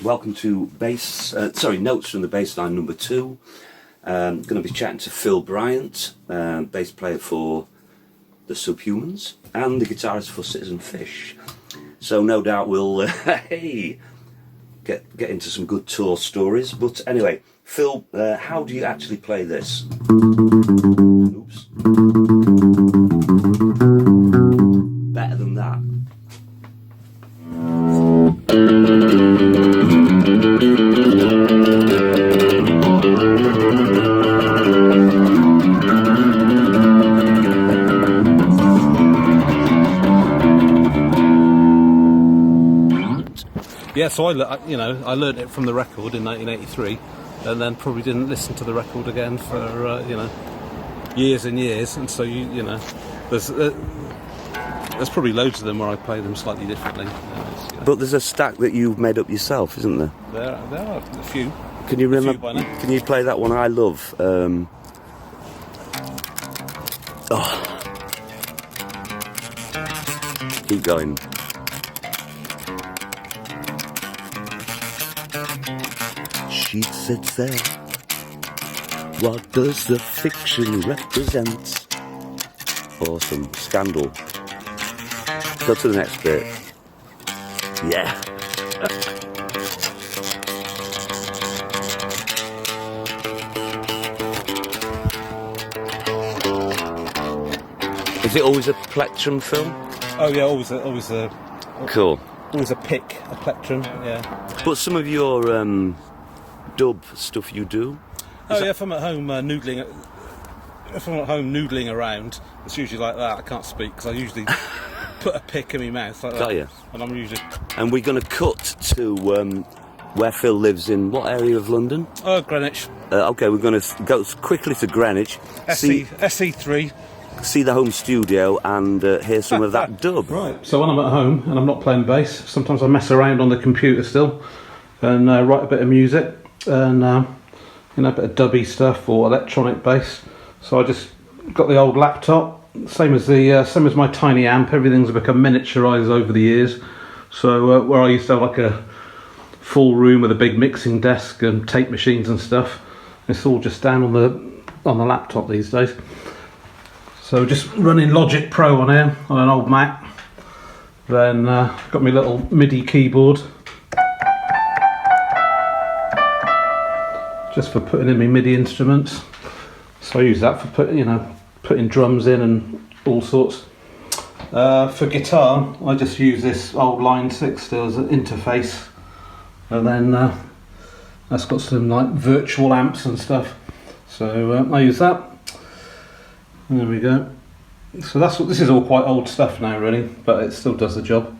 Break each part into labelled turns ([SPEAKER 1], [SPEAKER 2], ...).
[SPEAKER 1] welcome to Notes from the Bassline number 2. Going to be chatting to Phil Bryant, bass player for the Subhumans and the guitarist for Citizen Fish. So no doubt we'll get into some good tour stories. But anyway, Phil, how do you actually play this? Oops. Better than that.
[SPEAKER 2] Yeah, so I learned it from the record in 1983, and then probably didn't listen to the record again for years and years. And so there's probably loads of them where I play them slightly differently.
[SPEAKER 1] But there's a stack that you've made up yourself, isn't there?
[SPEAKER 2] There are a few.
[SPEAKER 1] Can you remember? Can you play that one I love? Keep going. She sits there. What does the fiction represent? Awesome. Scandal. Go to the next bit. Yeah. Is it always a plectrum film?
[SPEAKER 2] Oh yeah, always a
[SPEAKER 1] cool.
[SPEAKER 2] Always a pick, a plectrum. Yeah.
[SPEAKER 1] But some of your dub stuff you do.
[SPEAKER 2] If I'm at home noodling. If I'm at home noodling around, it's usually like that. I can't speak because I usually put a pick in my mouth like that.
[SPEAKER 1] You?
[SPEAKER 2] And I'm usually.
[SPEAKER 1] And we're going to cut to where Phil lives in what area of London?
[SPEAKER 2] Greenwich.
[SPEAKER 1] Okay, we're going to go quickly to Greenwich.
[SPEAKER 2] SE3.
[SPEAKER 1] See the home studio and hear some of that dub.
[SPEAKER 2] Right. So when I'm at home and I'm not playing bass, sometimes I mess around on the computer still and write a bit of music and a bit of dubby stuff or electronic bass. So I just got the old laptop, same as my tiny amp. Everything's become miniaturised over the years. So where I used to have like a full room with a big mixing desk and tape machines and stuff, it's all just down on the laptop these days. So just running Logic Pro on here on an old Mac. Then got my little MIDI keyboard, just for putting in my MIDI instruments. So I use that for putting drums in and all sorts. For guitar, I just use this old Line 6 still as an interface, and then that's got some like virtual amps and stuff. So I use that. And there we go. So this is all quite old stuff now, really, but it still does the job.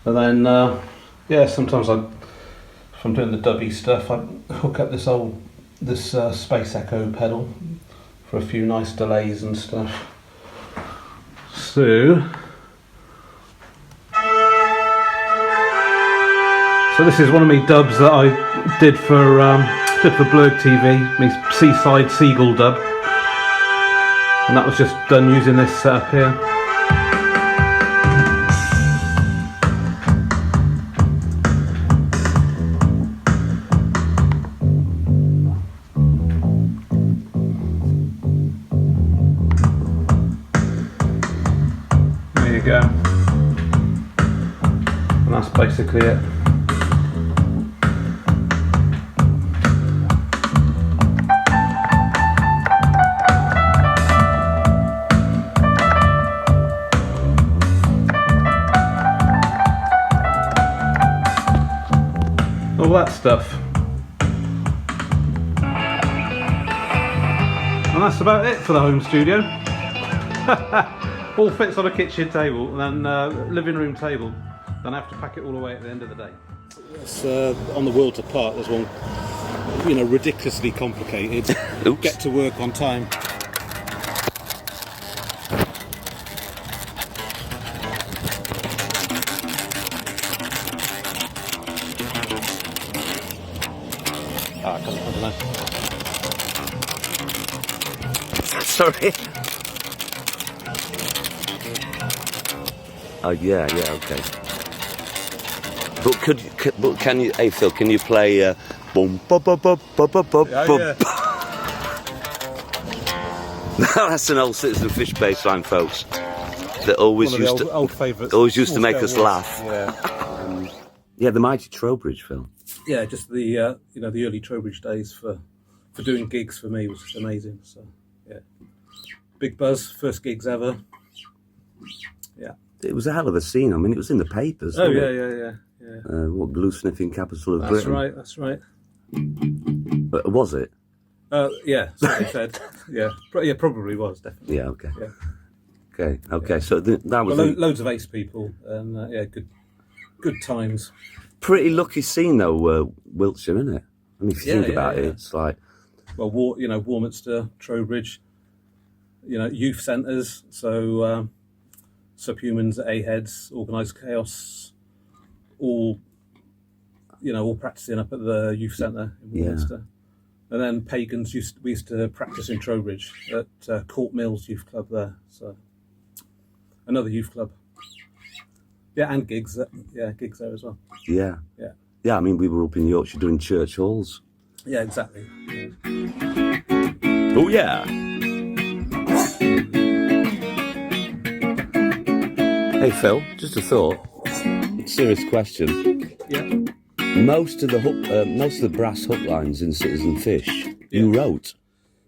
[SPEAKER 2] And then sometimes if I'm doing the dubby stuff, I hook up this Space Echo pedal for a few nice delays and stuff. So this is one of my dubs that I did for Bluurg TV, my Seaside Seagull dub, and that was just done using this setup here. There you go, and that's basically it. All that stuff. And that's about it for the home studio. All fits on a kitchen table and then living room table. Then I have to pack it all away at the end of the day. It's, on the Worlds Apart, there's one, ridiculously complicated. Get to work on time. I don't know.
[SPEAKER 1] Sorry. Oh yeah, okay. But can you? Hey Phil, can you play? Boom, ba ba ba ba ba ba ba. That's an old Citizen Fish bass line, folks. That always used to
[SPEAKER 2] old favourites.
[SPEAKER 1] Always used to make us laugh.
[SPEAKER 2] Yeah.
[SPEAKER 1] Yeah, the mighty Trowbridge, Phil.
[SPEAKER 2] Yeah, just the the early Trowbridge days for doing gigs for me was just amazing. So yeah, Big Buzz, first gigs ever. Yeah,
[SPEAKER 1] it was a hell of a scene. I mean, it was in the papers.
[SPEAKER 2] Oh
[SPEAKER 1] yeah. What, glue sniffing capital of Britain?
[SPEAKER 2] That's right.
[SPEAKER 1] But was it?
[SPEAKER 2] Yeah, so they said. Yeah, probably was, definitely.
[SPEAKER 1] Yeah. Okay.
[SPEAKER 2] Yeah.
[SPEAKER 1] Okay. Yeah. So that was
[SPEAKER 2] loads of ace people, and good times.
[SPEAKER 1] Pretty lucky scene though, Wiltshire, isn't it? I mean, if you think about it, it's like
[SPEAKER 2] Warminster, Trowbridge, youth centres. So Subhumans, A-Heads, Organised Chaos, all practising up at the youth centre in Warminster. And then Pagans we used to practice in Trowbridge at Court Mills Youth Club there. So another youth club. Yeah, and gigs. Gigs there as well.
[SPEAKER 1] Yeah. I mean, we were up in Yorkshire doing church halls.
[SPEAKER 2] Yeah, exactly.
[SPEAKER 1] Oh yeah. Hey Phil, just a thought. Serious question.
[SPEAKER 2] Yeah.
[SPEAKER 1] Most of the brass hook lines in Citizen Fish, you wrote.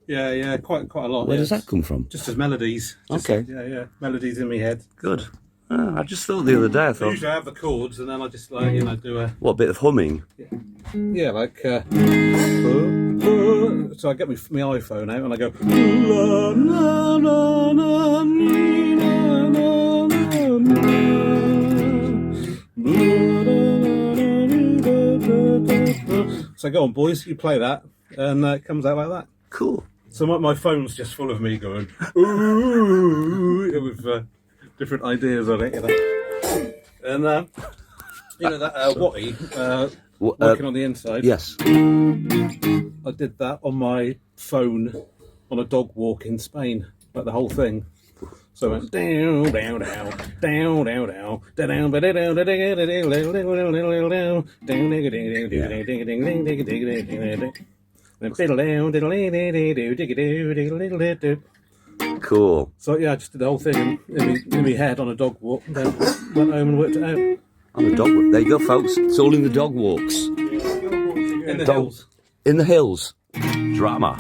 [SPEAKER 2] Yeah, quite a lot.
[SPEAKER 1] Where does that come from?
[SPEAKER 2] Just as melodies.
[SPEAKER 1] Okay.
[SPEAKER 2] Yeah, melodies in my head.
[SPEAKER 1] Good. I just thought the other day, I thought...
[SPEAKER 2] Usually I have the chords and then I just do a...
[SPEAKER 1] What, bit of humming?
[SPEAKER 2] Yeah, like... so I get my iPhone out and I go... So go on, boys, you play that, and it comes out like that.
[SPEAKER 1] Cool.
[SPEAKER 2] So my phone's just full of me going... Ooh, with... different ideas on it, and that Watty working on the inside.
[SPEAKER 1] Yes,
[SPEAKER 2] I did that on my phone on a dog walk in Spain, like the whole thing. So I went down, down, down, down, down, down, down.
[SPEAKER 1] Cool.
[SPEAKER 2] So yeah, I just did the whole thing in my head on a dog walk, and then went home and worked it out.
[SPEAKER 1] On the dog walk. There you go, folks. It's all in the dog walks.
[SPEAKER 2] In the hills.
[SPEAKER 1] In the hills. Drama.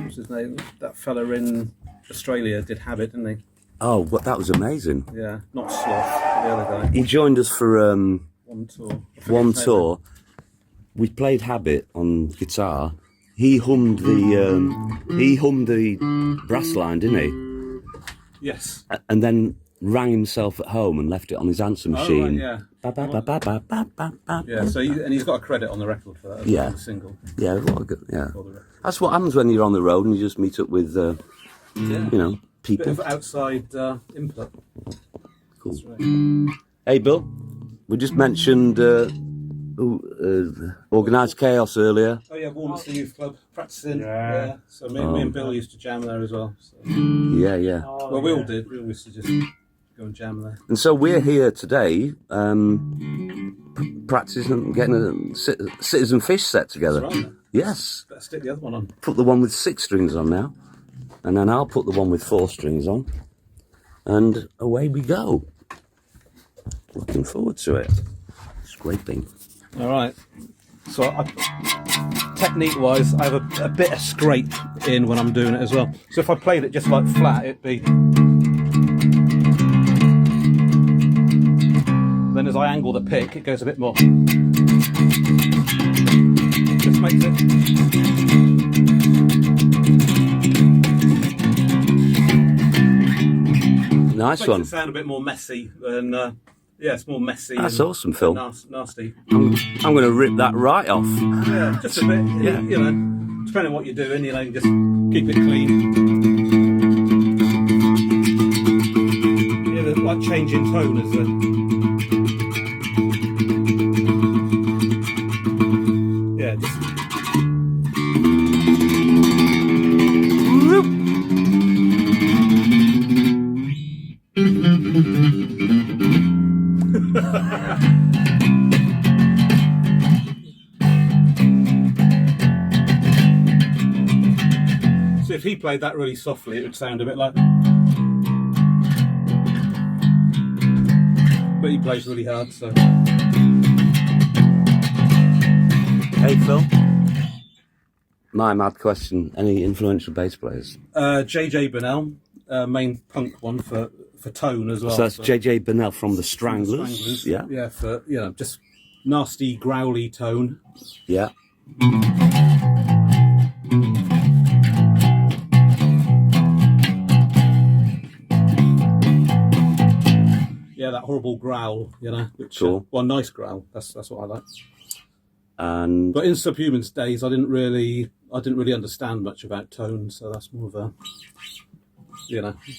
[SPEAKER 2] What's his name? That fella in Australia did Habit, didn't he?
[SPEAKER 1] Oh, that was amazing.
[SPEAKER 2] Yeah, not Sloth, the other guy.
[SPEAKER 1] He joined us for
[SPEAKER 2] one tour.
[SPEAKER 1] We played Habit on guitar. He hummed the brass line, didn't he?
[SPEAKER 2] Yes.
[SPEAKER 1] And then rang himself at home and left it on his answer machine.
[SPEAKER 2] Oh, right,
[SPEAKER 1] ba, ba, ba, ba, ba, ba, ba, ba.
[SPEAKER 2] Yeah. So he's got a credit on the record for that. As well, the single.
[SPEAKER 1] Yeah. That's what happens when you're on the road and you just meet up with, people.
[SPEAKER 2] Bit of outside input.
[SPEAKER 1] Cool.
[SPEAKER 2] That's right.
[SPEAKER 1] Hey, Bill. We just mentioned Organised Chaos earlier.
[SPEAKER 2] Oh yeah, Warminster Youth Club practicing. Yeah. So me and Bill used to jam there as well. So.
[SPEAKER 1] Yeah.
[SPEAKER 2] Well, we all did. We all used to just go and jam there.
[SPEAKER 1] And so we're here today, practicing getting a Citizen Fish set together.
[SPEAKER 2] That's right.
[SPEAKER 1] Yes.
[SPEAKER 2] Better stick the other one on.
[SPEAKER 1] Put the one with 6 strings on now, and then I'll put the one with 4 strings on, and away we go. Looking forward to it. Scraping.
[SPEAKER 2] All right. So technique-wise, I have a bit of scrape in when I'm doing it as well. So if I played it just like flat, it'd be... Then as I angle the pick, it goes a bit more. Just makes it...
[SPEAKER 1] Nice one.
[SPEAKER 2] Makes it sound a bit more messy than... yeah, it's more messy.
[SPEAKER 1] That's awesome, Phil.
[SPEAKER 2] Nasty.
[SPEAKER 1] I'm going to rip that right off.
[SPEAKER 2] Yeah, just a bit. Yeah, depending on what you're doing, just keep it clean. Yeah, like changing tone as just. So if he played that really softly, it would sound a bit like. But he plays really hard, so.
[SPEAKER 1] Hey Phil, my mad question, any influential bass players?
[SPEAKER 2] JJ Burnell, main punk one for tone as well.
[SPEAKER 1] So that's JJ Burnell from the Stranglers. Yeah.
[SPEAKER 2] Yeah, for, just nasty, growly tone.
[SPEAKER 1] Yeah.
[SPEAKER 2] Yeah, that horrible growl, which
[SPEAKER 1] cool.
[SPEAKER 2] Nice growl. That's what I like.
[SPEAKER 1] And
[SPEAKER 2] but in Subhumans days, I didn't really understand much about tone, so that's more of a,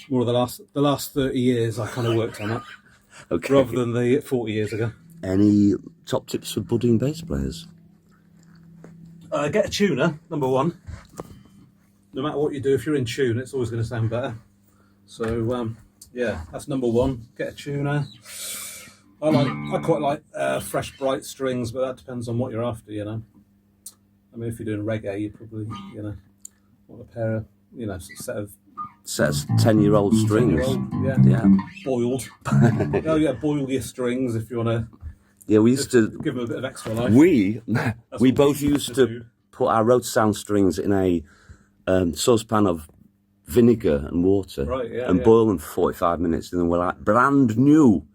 [SPEAKER 2] more of the last 30 years I kind of worked on it,
[SPEAKER 1] okay.
[SPEAKER 2] rather than the 40 years ago.
[SPEAKER 1] Any top tips for budding bass players?
[SPEAKER 2] Get a tuner, number one. No matter what you do, if you're in tune, it's always going to sound better. So yeah, that's number one. Get a tuner. I quite like fresh, bright strings, but that depends on what you're after. I mean, if you're doing reggae, you probably want a pair of set of
[SPEAKER 1] 10-year-old strings.
[SPEAKER 2] 10-year-old, yeah, boiled. Oh yeah, boil your strings if you want to.
[SPEAKER 1] Yeah, we used to
[SPEAKER 2] give them a bit of extra life.
[SPEAKER 1] We both used to put our road sound strings in a saucepan of vinegar and water,
[SPEAKER 2] right, yeah,
[SPEAKER 1] and boil them for 45 minutes, and then we're like brand new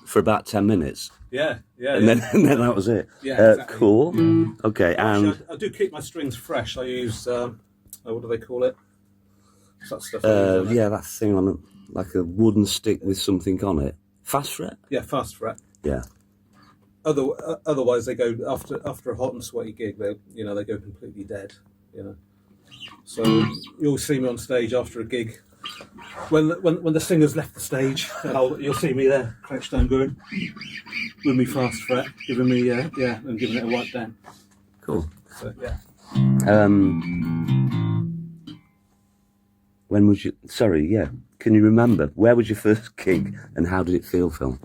[SPEAKER 1] for about 10 minutes.
[SPEAKER 2] Yeah,
[SPEAKER 1] and then that was it.
[SPEAKER 2] Yeah, exactly.
[SPEAKER 1] Cool. Yeah. Okay,
[SPEAKER 2] actually, I do keep my strings fresh. I use what do they call it? That stuff.
[SPEAKER 1] Yeah, that thing on like a wooden stick with something on it. Fast fret.
[SPEAKER 2] Yeah, fast fret.
[SPEAKER 1] Yeah.
[SPEAKER 2] Otherwise, they go after a hot and sweaty gig. They go completely dead. So you'll see me on stage after a gig when the singer's left the stage, and you'll see me there crouched down going with me fast fret, giving me and giving it a wipe down.
[SPEAKER 1] Cool.
[SPEAKER 2] So, yeah.
[SPEAKER 1] When was you? Sorry, yeah. Can you remember where was your first gig and how did it feel, Phil?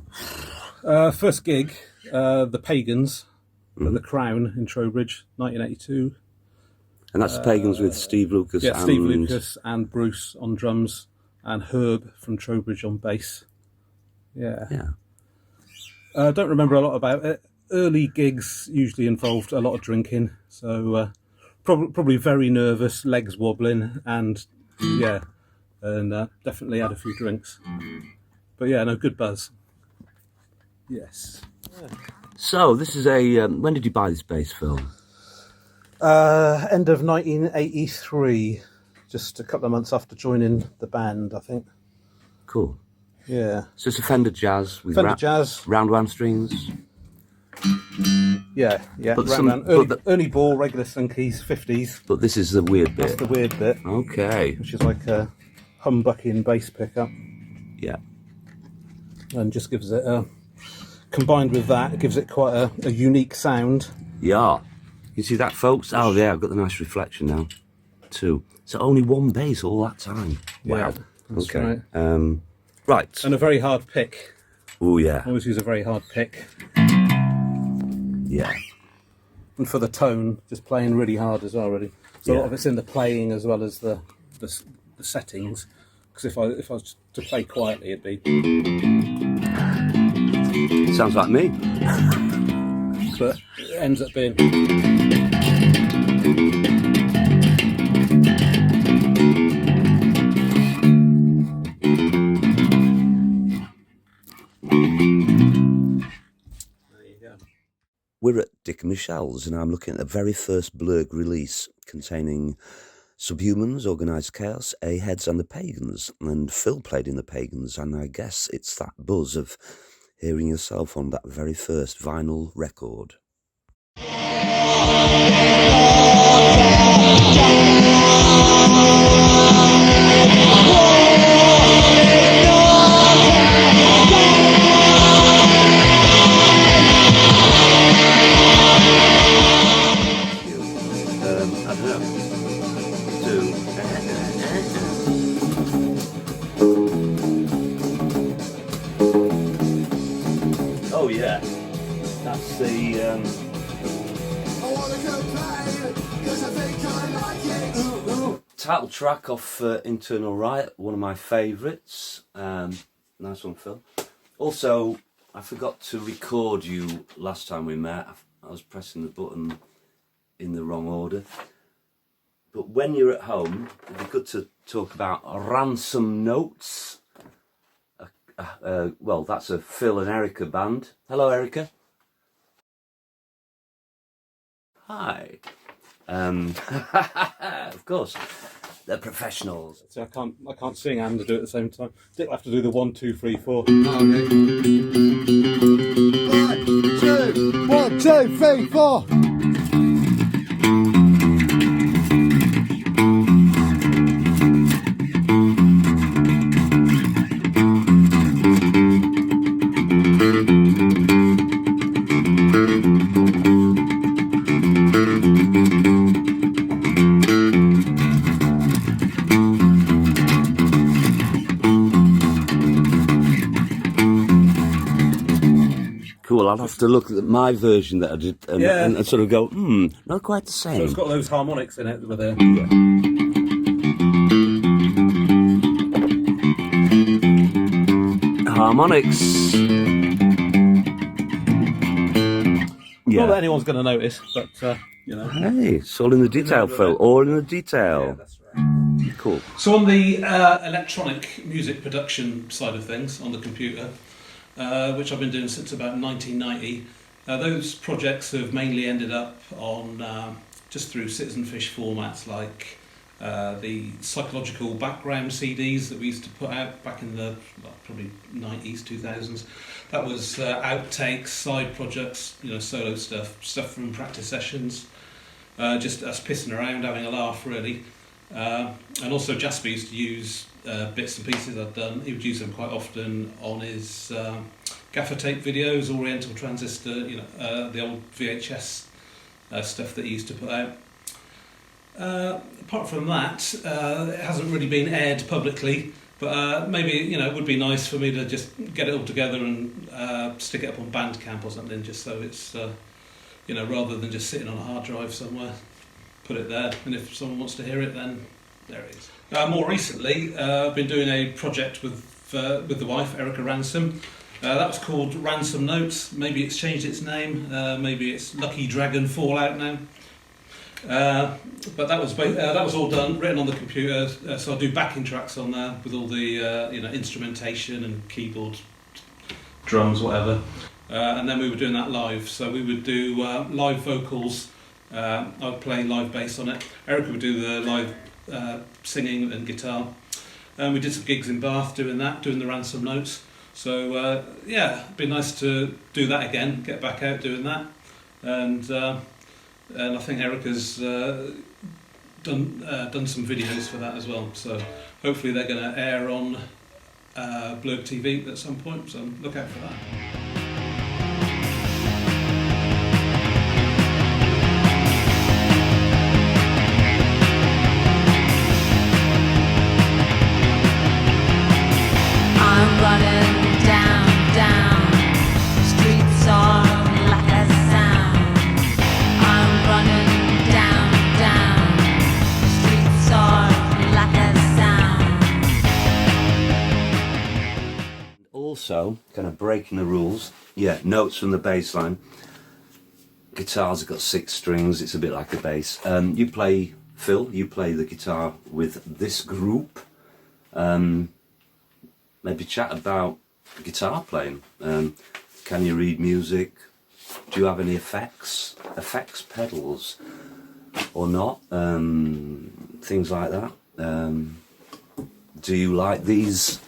[SPEAKER 2] First gig, the Pagans at the Crown in Trowbridge, 1982.
[SPEAKER 1] And that's the Pagans with Steve Lucas.
[SPEAKER 2] Yeah, Steve Lucas and Bruce on drums, and Herb from Trowbridge on bass. Yeah.
[SPEAKER 1] Yeah.
[SPEAKER 2] I don't remember a lot about it. Early gigs usually involved a lot of drinking, so probably very nervous, legs wobbling, and definitely had a few drinks. But yeah, no, good buzz. Yes. Yeah.
[SPEAKER 1] So this is a. When did you buy this bass, Phil?
[SPEAKER 2] End of 1983, just a couple of months after joining the band, I think.
[SPEAKER 1] Cool.
[SPEAKER 2] Yeah.
[SPEAKER 1] So it's a Fender Jazz with
[SPEAKER 2] Jazz.
[SPEAKER 1] round wound strings.
[SPEAKER 2] Yeah.
[SPEAKER 1] But
[SPEAKER 2] early ball, regular slinkies, 50s.
[SPEAKER 1] But this is the weird bit.
[SPEAKER 2] That's the weird bit.
[SPEAKER 1] Okay.
[SPEAKER 2] Which is like a humbucking bass pickup.
[SPEAKER 1] Yeah.
[SPEAKER 2] And just gives it combined with that, it gives it quite a unique sound.
[SPEAKER 1] Yeah. You see that, folks? Oh, yeah, I've got the nice reflection now, too. So only one bass all that time. Wow.
[SPEAKER 2] Yeah, that's
[SPEAKER 1] okay.
[SPEAKER 2] Right.
[SPEAKER 1] Right.
[SPEAKER 2] And a very hard pick.
[SPEAKER 1] Oh, yeah.
[SPEAKER 2] Always use a very hard pick.
[SPEAKER 1] Yeah.
[SPEAKER 2] And for the tone, just playing really hard as well, really. So a lot of it's in the playing as well as the settings. Because if I was to play quietly, it'd be...
[SPEAKER 1] Sounds like me.
[SPEAKER 2] But it ends up being...
[SPEAKER 1] We're at Dick and Michelle's and I'm looking at the very first Bluurg release containing Subhumans, Organised Chaos, A-Heads and the Pagans. And Phil played in the Pagans, and I guess it's that buzz of hearing yourself on that very first vinyl record. Oh yeah, that's the title track off Internal Riot, one of my favourites. Nice one, Phil. Also, I forgot to record you last time we met. I was pressing the button in the wrong order. But when you're at home, it'd be good to talk about Ransom Notes. Well, that's a Phil and Erica band. Hello, Erica. Hi. Of course, they're professionals.
[SPEAKER 2] So I can't sing and do it at the same time. Dick will have to do the 1, 2, 3, 4.
[SPEAKER 3] Okay. 1, 2, 3, 4.
[SPEAKER 1] Cool, I'll have to look at my version that I did and sort of go, not quite the same.
[SPEAKER 2] So it's got those harmonics in it with there.
[SPEAKER 1] Harmonics. Yeah.
[SPEAKER 2] Not that anyone's going to notice, but you know.
[SPEAKER 1] Hey, it's all in the detail, Phil. All in the detail.
[SPEAKER 2] Yeah, that's right.
[SPEAKER 1] Cool.
[SPEAKER 2] So on the electronic music production side of things on the computer, which I've been doing since about 1990, those projects have mainly ended up on just through Citizen Fish formats like the psychological background CDs that we used to put out back in the probably 90s, 2000s. That was outtakes, side projects, you know, solo stuff from practice sessions, just us pissing around, having a laugh really. And also Jasper used to use bits and pieces I'd done. He would use them quite often on his gaffer tape videos, Oriental Transistor, you know, the old VHS stuff that he used to put out. Apart from that, it hasn't really been aired publicly, but maybe, you know, it would be nice for me to just get it all together and stick it up on Bandcamp or something, just so it's, you know, rather than just sitting on a hard drive somewhere. Put it there, and if someone wants to hear it, then there it is. More recently, I've been doing a project with the wife, Erica Ransom. That was called Ransom Notes. Maybe it's changed its name. Maybe it's Lucky Dragon Fallout now. But that was all done, written on the computer. So I do backing tracks on there with all the you know, instrumentation and keyboard, drums, whatever. And then we were doing that live. So we would do live vocals. I would play live bass on it. Erica would do the live singing and guitar. We did some gigs in Bath doing the Ransom Notes. So yeah, it'd be nice to do that again, get back out doing that. And I think Erica's done some videos for that as well. So hopefully they're going to air on Bluurg TV at some point. So look out for that.
[SPEAKER 1] Also, kind of breaking the rules, yeah, notes from the bass line. Guitars have got 6 strings, it's a bit like a bass. You play, Phil, you play the guitar with this group. Maybe chat about guitar playing. Can you read music? Do you have any effects pedals or not? Things like that. Do you like these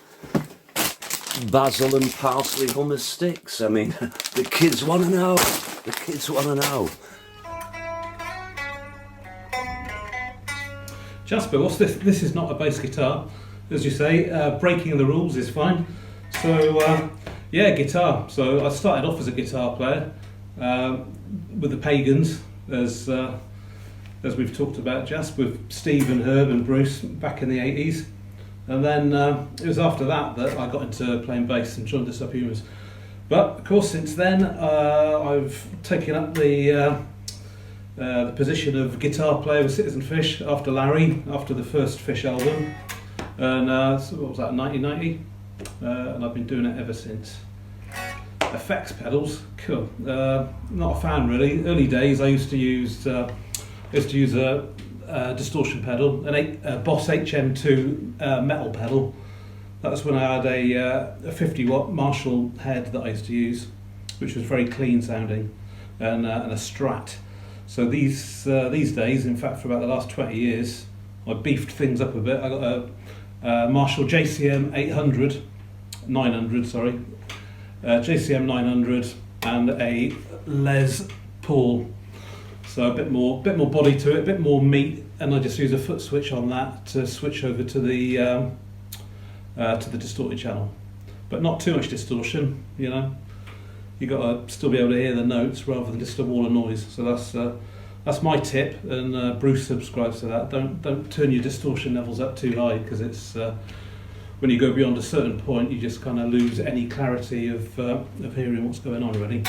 [SPEAKER 1] basil and parsley hummus sticks? I mean, the kids want to know. The kids want to know.
[SPEAKER 2] Jasper, what's this? This is not a bass guitar, as you say. Breaking the rules is fine. So yeah, guitar. So I started off as a guitar player with the Pagans, as we've talked about, Jasper, with Steve and Herb and Bruce back in the 80s. And then it was after that I got into playing bass and joined the Subhumans. But of course, since then, I've taken up the position of guitar player with Citizen Fish after Larry, after the first Fish album, and so what was that, 1990? And I've been doing it ever since. Effects pedals, cool. Not a fan really. Early days, I used to use a distortion pedal, a Boss HM2 metal pedal. That was when I had a 50 watt Marshall head that I used to use, which was very clean sounding, and a Strat. So these days, in fact, for about the last 20 years, I beefed things up a bit. I got a Marshall JCM 900, sorry. JCM 900 and a Les Paul, so a bit more body to it, a bit more meat, and I just use a foot switch on that to switch over to the distorted channel, but not too much distortion. You know, you got to still be able to hear the notes rather than just a wall of noise. So that's my tip, and Bruce subscribes to that. Don't turn your distortion levels up too high, because it's when you go beyond a certain point, you just kind of lose any clarity of hearing what's going on, really.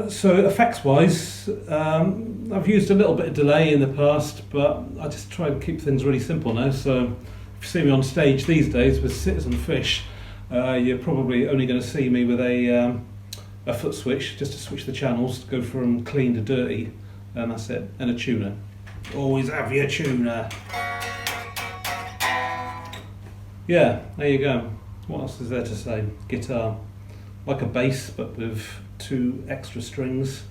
[SPEAKER 2] So effects-wise, I've used a little bit of delay in the past, but I just try and keep things really simple now. So if you see me on stage these days with Citizen Fish, you're probably only going to see me with a foot switch, just to switch the channels, to go from clean to dirty, and that's it, and a tuner. Always have your tuner. Yeah, there you go. What else is there to say? Guitar. Like a bass, but with 2 extra strings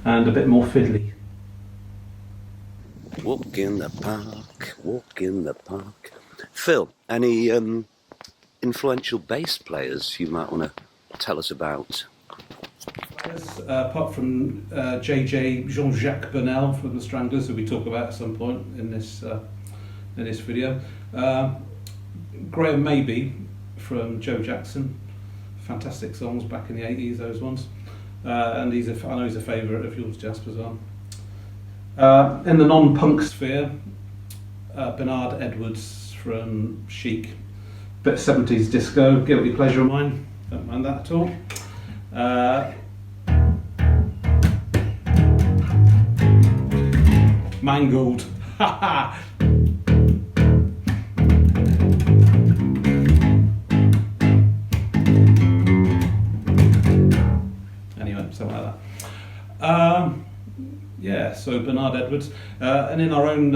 [SPEAKER 2] and a bit more fiddly.
[SPEAKER 1] Walk in the park, walk in the park. Phil, any influential bass players you might want to tell us about?
[SPEAKER 2] Yes, apart from JJ Jean-Jacques Burnel from the Stranglers, who we talk about at some point in this video. Graham Maybe from Joe Jackson, fantastic songs back in the 80s, those ones, and I know he's a favourite of yours, Jasper, as well. In the non-punk sphere, Bernard Edwards from Chic, bit of 70s disco, guilty pleasure of mine, don't mind that at all. Mangled, haha! Something like that. Yeah, so Bernard Edwards, and in our own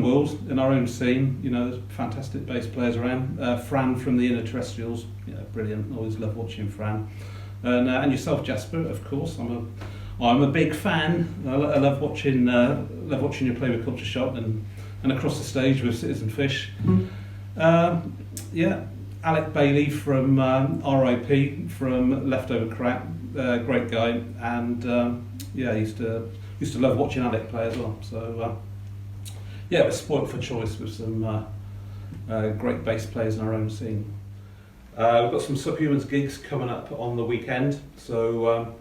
[SPEAKER 2] world, in our own scene, you know, there's fantastic bass players around. Fran from the Inner Terrestrials, you know, brilliant. Always love watching Fran, and yourself, Jasper, of course. I'm a big fan. I love watching you play with Culture Shock and across the stage with Citizen Fish. Yeah, Alec Bailey from RIP from Leftover Crap. Great guy, and yeah, I used to love watching Alec play as well. So yeah, we're spoilt for choice with some great bass players in our own scene. We've got some Subhumans gigs coming up on the weekend, so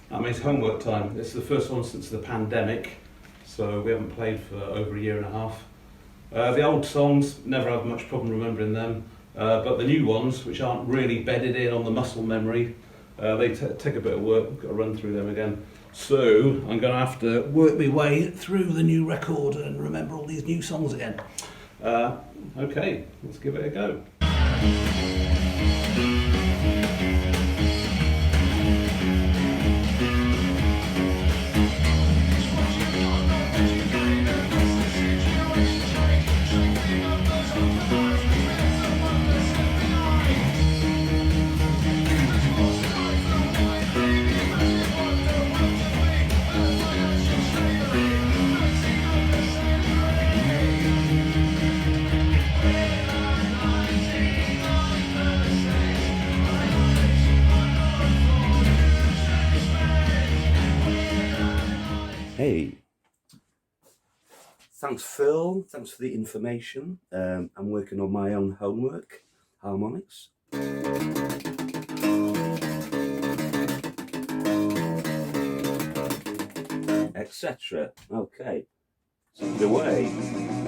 [SPEAKER 2] that means homework time. It's the first one since the pandemic, so we haven't played for over a year and a half. The old songs, never have much problem remembering them, but the new ones, which aren't really bedded in on the muscle memory, they take a bit of work. I've got to run through them again. So I'm going to have to work my way through the new record and remember all these new songs again. Okay, let's give it a go.
[SPEAKER 1] Hey, thanks Phil, thanks for the information. I'm working on my own homework, harmonics. Etc. Okay, take it away.